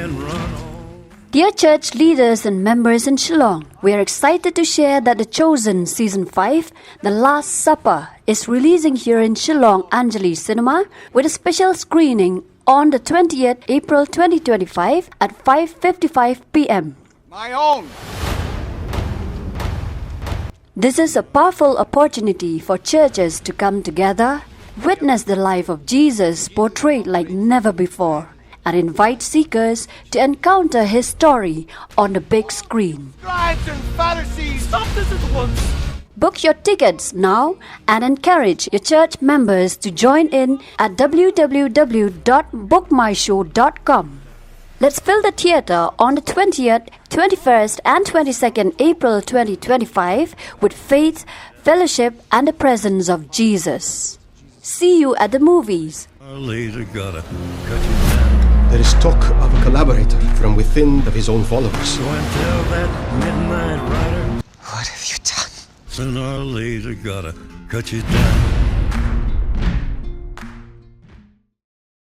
and run on. Dear church leaders and members in Shillong, we are excited to share that The Chosen Season 5, The Last Supper, is releasing here in Shillong Anjalee Cinema with a special screening on the 20th April 2025 at 5:55 p.m. My own! This is a powerful opportunity for churches to come together, witness the life of Jesus portrayed like never before, and invite seekers to encounter his story on the big screen. Scribes and Pharisees, stop this at once! Book your tickets now and encourage your church members to join in at www.bookmyshow.com. Let's fill the theater on the 20th, 21st and 22nd April 2025 with faith, fellowship and the presence of Jesus. See you at the movies. Our leader gotta cut you down. There is talk of a collaborator from within of his own followers. Go and tell that midnight rider. What have you done? Sooner or later gotta cut you down.